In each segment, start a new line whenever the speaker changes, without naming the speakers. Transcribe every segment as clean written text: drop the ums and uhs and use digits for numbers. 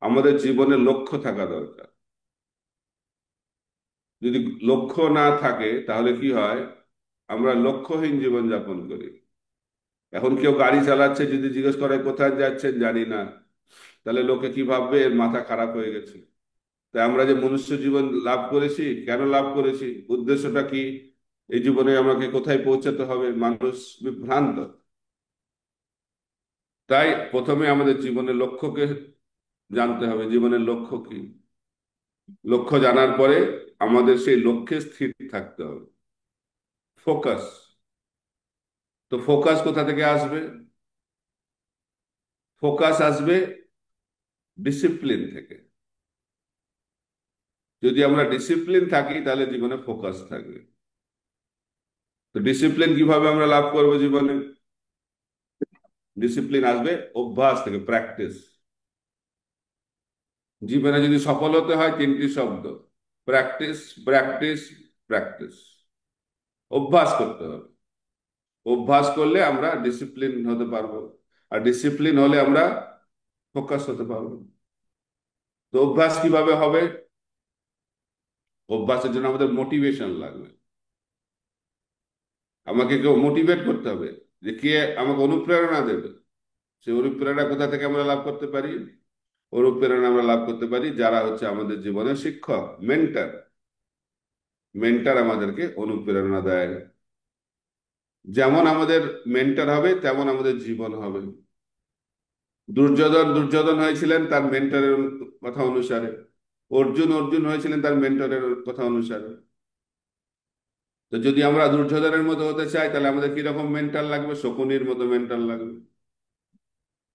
আমাদের জীবনে লক্ষ্য থাকা দরকার। যদি লক্ষ্য না থাকে তাহলে কি হয়, আমরা লক্ষ্যহীন জীবন যাপন করি। এখন কেউ গাড়ি চালাচ্ছে, যদি জিজ্ঞেস করে কোথায় যাচ্ছেন, জানি না, তাহলে লোকে কি ভাববে, এর মাথা খারাপ হয়ে গেছে। তাই আমরা যে মনুষ্য জীবন লাভ করেছি, কেন লাভ করেছি, উদ্দেশ্যটা কি, এই জীবনে আমাকে কোথায় পৌঁছাতে হবে, মানুষ বিভ্রান্ত। তাই প্রথমে আমাদের জীবনের লক্ষ্যকে জানতে হবে, জীবনের লক্ষ্য কি। লক্ষ্য জানার পরে আমাদের সেই লক্ষ্যে স্থির থাকতে হবে, ফোকাস। তো ফোকাস কোথা থেকে আসবে? ফোকাস আসবে ডিসিপ্লিন থেকে। যদি আমরা ডিসিপ্লিন থাকি তাহলে জীবনে ফোকাস থাকবে। তো ডিসিপ্লিন কিভাবে আমরা লাভ করবো জীবনে? ডিসিপ্লিন আসবে অভ্যাস থেকে, প্র্যাকটিস। জীবনে যদি সফল হতে হয়, তিনটি শব্দ: প্র্যাকটিস, প্র্যাকটিস, প্র্যাকটিস। অভ্যাস করতে হবে। অভ্যাস করলে আমরা ডিসিপ্লিন হতে পারবো, আর ডিসিপ্লিন হলে আমরা ফোকাস হতে পারবো। তো অভ্যাস কিভাবে হবে? অভ্যাসের জন্য আমাদের মোটিভেশন লাগবে। আমাকে কেউ মোটিভেট করতে হবে, যে কে আমাকে অনুপ্রেরণা দেবে। সেই অনুপ্রেরণা কোথা থেকে আমরা লাভ করতে পারি? অনুপ্রেরণা আমরা লাভ করতে পারি যারা হচ্ছে আমাদের জীবনের শিক্ষক, মেন্টর। মেন্টর আমাদেরকে অনুপ্রেরণা দেয়। যেমন আমাদের মেন্টর হবে, তেমন আমাদের জীবন হবে। দুর্যোধন দুর্যোধন হয়েছিলেন তার মেন্টরের কথা অনুসারে। অর্জুন অর্জুন হয়েছিলেন তার মেন্টরের কথা অনুসারে। তো যদি আমরা দুর্যোধনের মতো হতে চাই, তাহলে আমাদের কিরকম মেন্টাল লাগবে? শকুনির মতো মেন্টাল লাগবে।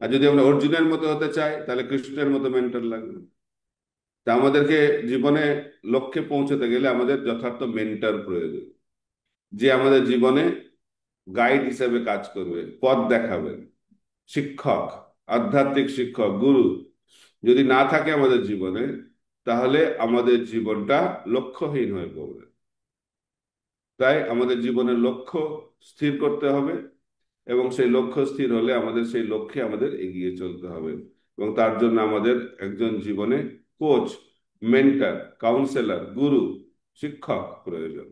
আর যদি আমরা অর্জুনের মতো হতে চাই, তাহলে কৃষ্ণের মতো মেন্টাল লাগবে। তা আমাদেরকে জীবনে লক্ষ্যে পৌঁছতে গেলে আমাদের যথার্থ মেন্টর প্রয়োজন, যে আমাদের জীবনে গাইড হিসেবে কাজ করবে, পথ দেখাবে। শিক্ষক, আধ্যাত্মিক শিক্ষক, গুরু যদি না থাকে আমাদের জীবনে, তাহলে আমাদের জীবনটা লক্ষ্যহীন হয়ে পড়বে। তাই আমাদের জীবনের লক্ষ্য স্থির করতে হবে, এবং সেই লক্ষ্য স্থির হলে আমাদের সেই লক্ষ্যে আমাদের এগিয়ে চলতে হবে। এবং তার জন্য আমাদের একজন জীবনে কোচ, মেন্টর, কাউন্সেলর, গুরু, শিক্ষক প্রয়োজন।